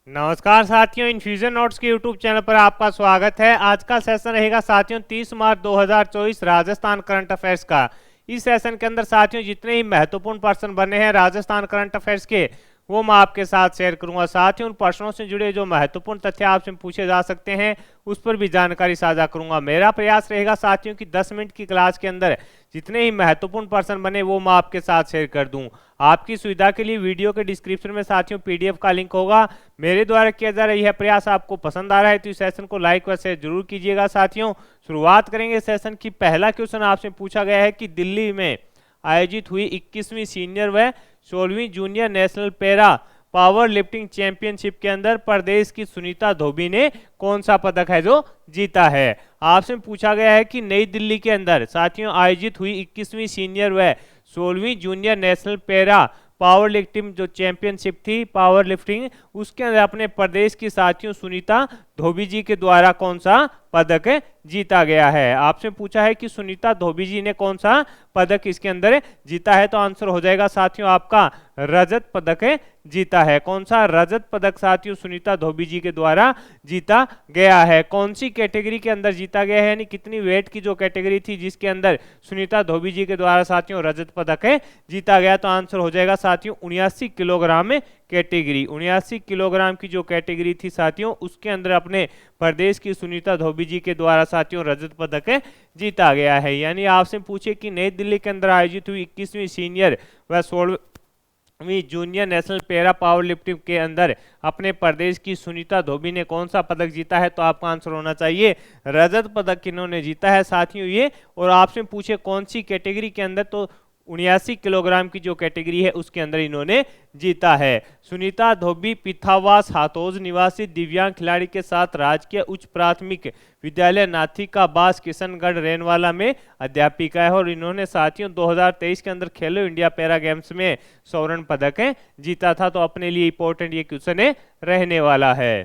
नमस्कार साथियों, infusion notes के यूट्यूब चैनल पर आपका स्वागत है। आज का सेशन रहेगा साथियों 30 मार्च 2024 राजस्थान करंट अफेयर्स का। इस सेशन के अंदर साथियों जितने ही महत्वपूर्ण पर्सन बने हैं राजस्थान करंट अफेयर्स के, वो मैं आपके साथ शेयर करूंगा। साथियों उन प्रश्नों से जुड़े जो महत्वपूर्ण तथ्य आपसे पूछे जा सकते हैं उस पर भी जानकारी साझा करूंगा। मेरा प्रयास रहेगा साथियों कि 10 मिनट की क्लास के अंदर जितने ही महत्वपूर्ण पर्सन बने वो मैं आपके साथ शेयर कर दूं। आपकी सुविधा के लिए वीडियो के डिस्क्रिप्शन में साथियों पीडीएफ का लिंक होगा। मेरे द्वारा किया जा रहा यह प्रयास आपको पसंद आ रहा है तो इस सेशन को लाइक व शेयर जरूर कीजिएगा। साथियों शुरुआत करेंगे सेशन की। पहला क्वेश्चन आपसे पूछा गया है कि दिल्ली में आयोजित हुई 21वीं सीनियर व 16वीं junior national para powerlifting championship के अंदर प्रदेश की सुनीता धोबी ने कौन सा पदक है जो जीता है। आपसे पूछा गया है कि नई दिल्ली के अंदर साथियों आयोजित हुई 21वीं सीनियर व 16वीं junior national para powerlifting जो चैंपियनशिप थी पावर लिफ्टिंग, उसके अंदर अपने प्रदेश की साथियों सुनीता धोबी जी के द्वारा कौन सा पदक जीता गया है। आपसे पूछा है कि सुनीता धोबी जी ने कौन सा पदक इसके अंदर जीता है, तो आंसर हो जाएगा साथियों आपका रजत पदक जीता है। कौन सा रजत पदक साथियों सुनीता धोबी जी के द्वारा जीता गया है। कौन सी कैटेगरी के अंदर जीता गया है, यानी कितनी वेट की जो कैटेगरी थी जिसके अंदर सुनीता धोबी जी के द्वारा साथियों रजत पदक जीता गया, तो आंसर हो जाएगा साथियों 79 किलोग्राम कैटेगरी। 79 किलोग्राम की जो कैटेगरी थी साथियों उसके अंदर अपने प्रदेश की सुनीता धोबी जी के द्वारा साथियों रजत पदक जीता गया है। यानी आपसे पूछे कि नई दिल्ली के अंदर आयोजित हुई 21वीं सीनियर व 16वीं junior national para powerlifting के अंदर अपने प्रदेश की सुनीता धोबी ने कौन सा पदक जीता है, तो आपका आंसर होना चाहिए रजत पदक इन्होंने जीता है साथियों ये। और आपसे पूछे कौन सी कैटेगरी के अंदर, तो 79 किलोग्राम की जो कैटेगरी है उसके अंदर इन्होंने जीता है। सुनीता धोबी पिथावास हाथोज निवासी दिव्यांग खिलाड़ी के साथ राजकीय उच्च प्राथमिक विद्यालय नाथिका बास किशनगढ़ रेनवाला में अध्यापिका है और इन्होंने साथियों 2023 के अंदर खेलो इंडिया पैरा गेम्स में स्वर्ण पदक जीता था। तो अपने लिए इंपॉर्टेंट ये क्वेश्चन रहने वाला है।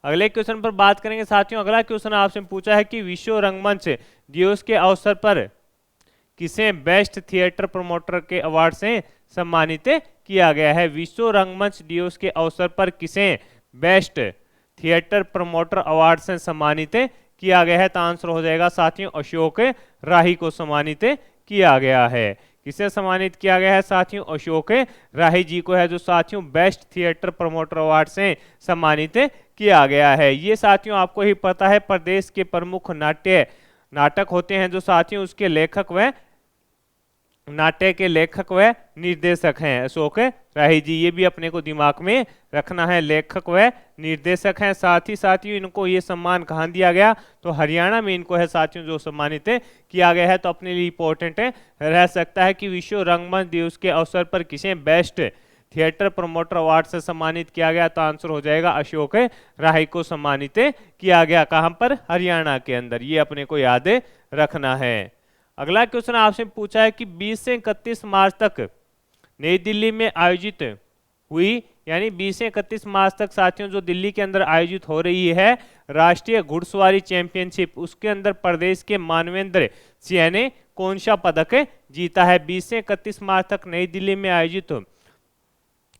अगले क्वेश्चन पर बात करेंगे साथियों। अगला क्वेश्चन आपसे पूछा है कि विश्व रंगमंच दिवस के अवसर पर किसे बेस्ट थिएटर प्रमोटर के अवार्ड से सम्मानित किया गया है। विश्व रंगमंच दिवस के अवसर पर किसे बेस्ट थिएटर प्रमोटर अवार्ड से सम्मानित किया गया है, तो आंसर हो जाएगा साथियों अशोक राही को सम्मानित किया गया है। किसे सम्मानित किया गया है साथियों, अशोक राही जी को है जो साथियों बेस्ट थिएटर प्रमोटर अवार्ड से सम्मानित किया गया है। ये साथियों आपको ही पता है प्रदेश के प्रमुख नाटक होते हैं जो साथियों उसके लेखक व नाट्य के लेखक व निर्देशक हैं अशोक राही जी। ये भी अपने को दिमाग में रखना है, लेखक व निर्देशक हैं। साथ ही साथियों इनको ये सम्मान कहाँ दिया गया, तो हरियाणा में इनको है साथियों जो सम्मानित किया गया है। तो अपने लिए इंपॉर्टेंट रह सकता है कि विश्व रंगमंच दिवस के अवसर पर किसे बेस्ट थिएटर प्रमोटर अवार्ड से सम्मानित किया गया, तो आंसर हो जाएगा अशोक राही को सम्मानित किया गया। कहां पर, हरियाणा के अंदर। ये अपने को याद रखना है। अगला क्वेश्चन आपसे पूछा है कि 20 से 31 मार्च तक नई दिल्ली में आयोजित हुई, यानी 20 से 31 मार्च तक साथियों जो दिल्ली के अंदर आयोजित हो रही है राष्ट्रीय घुड़सवारी चैंपियनशिप, उसके अंदर प्रदेश के मानवेंद्र सिंह ने कौन सा पदक जीता है। 20 से 31 मार्च तक नई दिल्ली में आयोजित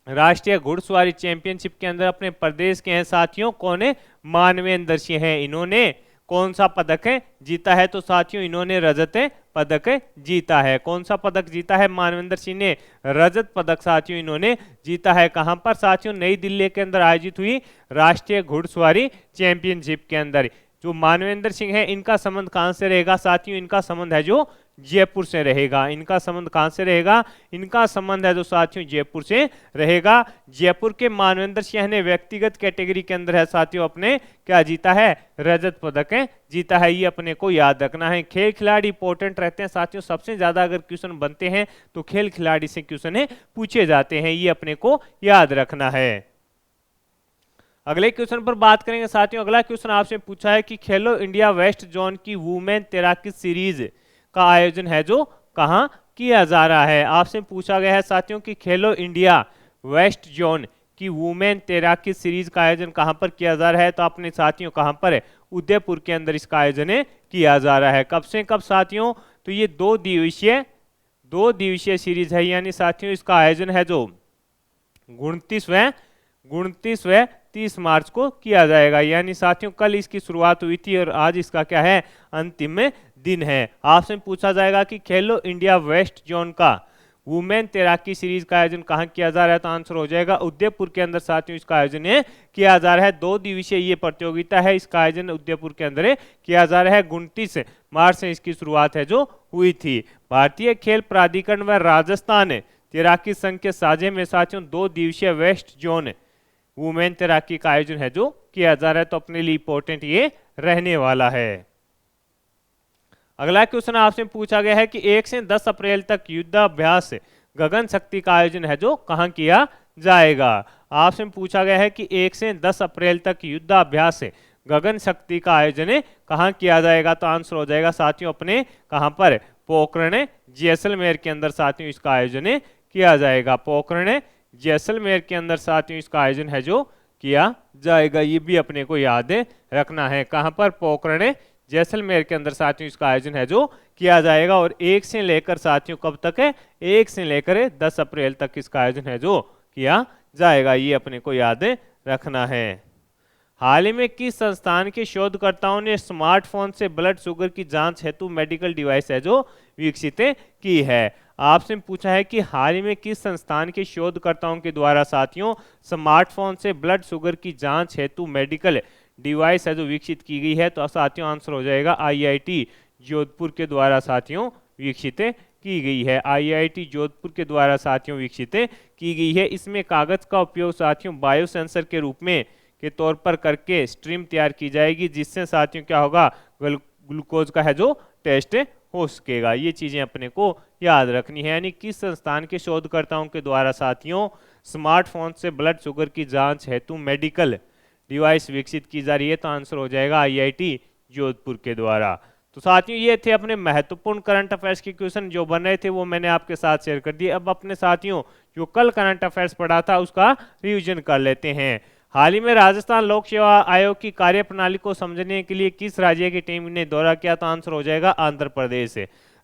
राष्ट्रीय घुड़सवारी चैंपियनशिप के अंदर अपने प्रदेश के हैं साथियों कौन है, मानवेंद्र सिंह है। इन्होंने कौन सा पदक जीता है, तो साथियों इन्होंने रजत पदक जीता है। कौन सा पदक जीता है, मानवेंद्र सिंह ने रजत पदक साथियों इन्होंने जीता है। कहां पर साथियों, नई दिल्ली के अंदर आयोजित हुई राष्ट्रीय घुड़सवारी चैंपियनशिप के अंदर। जो मानवेंद्र सिंह है इनका संबंध कहां से रहेगा साथियों, इनका संबंध है जो जयपुर से रहेगा। इनका संबंध कहां से रहेगा, इनका संबंध है जो साथियों जयपुर से रहेगा। जयपुर के मानवेंद्र सिंह ने व्यक्तिगत कैटेगरी के अंदर है साथियों अपने क्या जीता है, रजत पदक जीता है। ये अपने को याद रखना है। खेल खिलाड़ी इंपॉर्टेंट रहते हैं साथियों, सबसे ज्यादा अगर क्वेश्चन बनते हैं तो खेल खिलाड़ी से क्वेश्चन पूछे जाते हैं, ये अपने को याद रखना है। अगले क्वेश्चन पर बात करेंगे साथियों। अगला क्वेश्चन आपसे पूछा है कि खेलो इंडिया वेस्ट जोन की वुमेन तैराकी सीरीज का आयोजन है जो कहां किया जा रहा है। आपसे पूछा गया है साथियों कि खेलो इंडिया वेस्ट जोन की वुमेन तैराकी सीरीज का आयोजन कहां पर किया जा रहा है, तो अपने साथियों कहां पर है, उदयपुर के अंदर इसका आयोजन किया जा रहा है। कब से कब साथियों, तो ये 2 दिवसीय सीरीज है, यानी साथियों इसका आयोजन है जो 29वें 29 व 30 मार्च को किया जाएगा। यानी साथियों कल इसकी शुरुआत हुई थी और आज इसका क्या है, अंतिम दिन है। आपसे पूछा जाएगा कि खेलो इंडिया वेस्ट जोन का वुमेन तैराकी सीरीज का आयोजन कहाँ किया जा रहा है, तो आंसर हो जाएगा उदयपुर के अंदर साथियों इसका आयोजन किया जा रहा है। 2 दिवसीय ये प्रतियोगिता है, इसका आयोजन उदयपुर के अंदर किया जा रहा है। 29 मार्च से इसकी शुरुआत है जो हुई थी। भारतीय खेल प्राधिकरण व राजस्थान तैराकी संघ के साझे में साथियों 2 दिवसीय वेस्ट जोन वुमेन तैराकी का आयोजन है जो किया जा रहा है, तो अपने लिए इंपॉर्टेंट ये रहने वाला है। अगला क्वेश्चन आपसे पूछा गया है कि 1 से 10 अप्रैल तक युद्धाभ्यास गगन शक्ति का आयोजन है जो कहां किया जाएगा। आपसे पूछा गया है कि 1 से 10 अप्रैल तक युद्धाभ्यास गगन शक्ति का आयोजन कहां किया जाएगा, तो आंसर हो जाएगा साथियों अपने कहां पर, पोखरण जैसलमेर के अंदर साथियों इसका आयोजन किया जाएगा। पोखरण जैसलमेर के अंदर साथियों इसका आयोजन है जो किया जाएगा। ये भी अपने को याद रखना है, कहां पर, पोखरण जैसलमेर के अंदर साथियों इसका आयोजन है जो किया जाएगा। और 1 से लेकर साथियों कब तक है, 1 से लेकर 10 अप्रैल तक इसका आयोजन है जो किया जाएगा। ये अपने को याद रखना है। हाल ही में किस संस्थान के शोधकर्ताओं ने स्मार्टफोन से ब्लड शुगर की जांच हेतु मेडिकल डिवाइस है जो विकसित की है। आपसे पूछा है कि हाल ही में किस संस्थान के शोधकर्ताओं के द्वारा साथियों स्मार्टफोन से ब्लड शुगर की जांच हेतु मेडिकल डिवाइस है जो विकसित की गई है, तो साथियों आंसर हो जाएगा IIT जोधपुर के द्वारा साथियों विकसित की गई है। IIT जोधपुर के द्वारा साथियों विकसित की गई है। इसमें कागज का उपयोग साथियों बायोसेंसर के रूप में के तौर पर करके स्ट्रीम तैयार की जाएगी, जिससे साथियों क्या होगा, ग्लूकोज का है जो टेस्ट हो सकेगा। ये चीजें अपने को याद रखनी है। यानी किस संस्थान के शोधकर्ताओं के द्वारा साथियों स्मार्टफोन से ब्लड शुगर की जांच हेतु मेडिकल डिवाइस विकसित की जा रही है, तो आंसर हो जाएगा IIT जोधपुर के द्वारा। तो साथियों ये थे अपने महत्वपूर्ण करंट अफेयर्स के क्वेश्चन जो बन रहे थे, वो मैंने आपके साथ शेयर कर दिए। अब अपने साथियों जो कल करंट अफेयर्स पढ़ा था उसका रिवीजन कर लेते हैं। हाल ही में राजस्थान लोक सेवा आयोग की कार्यप्रणाली को समझने के लिए किस राज्य की टीम ने दौरा किया, तो आंसर हो जाएगा आंध्र प्रदेश।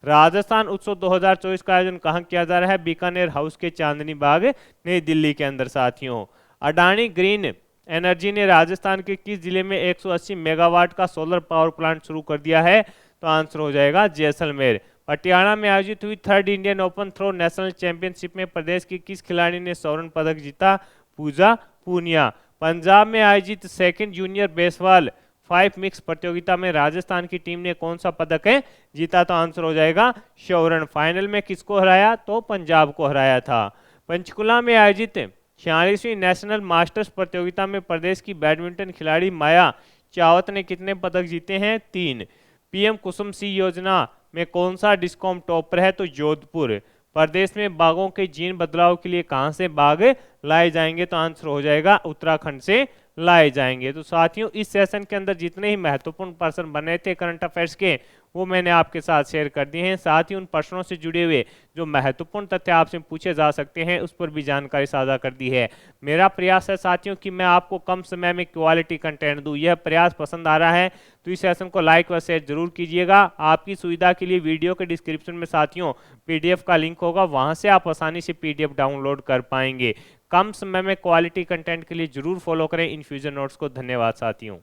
राजस्थान उत्सव 2024 का आयोजन कहाँ किया जा रहा है, बीकानेर हाउस के चांदनी बाग नई दिल्ली के अंदर साथियों। अडानी ग्रीन एनर्जी ने राजस्थान के किस जिले में 180 मेगावाट का सोलर पावर प्लांट शुरू कर दिया है, तो आंसर हो जाएगा जैसलमेर। पटियाला में आयोजित हुई 3rd Indian open throw national championship में प्रदेश की किस खिलाड़ी ने स्वर्ण पदक जीता, पूजा पूनिया। पंजाब में आयोजित 2nd जूनियर बेसबॉल 5 मिक्स प्रतियोगिता में राजस्थान की टीम ने कौन सा पदक जीता, तो आंसर हो जाएगा स्वर्ण। फाइनल में किसको हराया, तो पंजाब को हराया था। पंचकुला में आयोजित 46वीं नेशनल मास्टर्स प्रतियोगिता में प्रदेश की बैडमिंटन खिलाड़ी माया चावत ने कितने पदक जीते हैं, 3। PM कुसुम सी योजना में कौन सा डिस्कॉम टॉपर है, तो जोधपुर। प्रदेश में बाघों के जीन बदलाव के लिए कहां से बाघ लाए जाएंगे, तो आंसर हो जाएगा उत्तराखंड से लाए जाएंगे। तो साथियों इस सेशन के अंदर जितने ही महत्वपूर्ण प्रश्न बने थे करंट अफेयर्स के, वो मैंने आपके साथ शेयर कर दिए हैं। साथ ही उन प्रश्नों से जुड़े हुए जो महत्वपूर्ण तथ्य आपसे पूछे जा सकते हैं उस पर भी जानकारी साझा कर दी है। मेरा प्रयास है साथियों कि मैं आपको कम समय में क्वालिटी कंटेंट दूं। यह प्रयास पसंद आ रहा है तो इस सेशन को लाइक व शेयर जरूर कीजिएगा। आपकी सुविधा के लिए वीडियो के डिस्क्रिप्शन में साथियों PDF का लिंक होगा, वहां से आप आसानी से PDF डाउनलोड कर पाएंगे। कम समय में क्वालिटी कंटेंट के लिए जरूर फॉलो करें इन्फ्यूजन नोट्स को। धन्यवाद साथियों।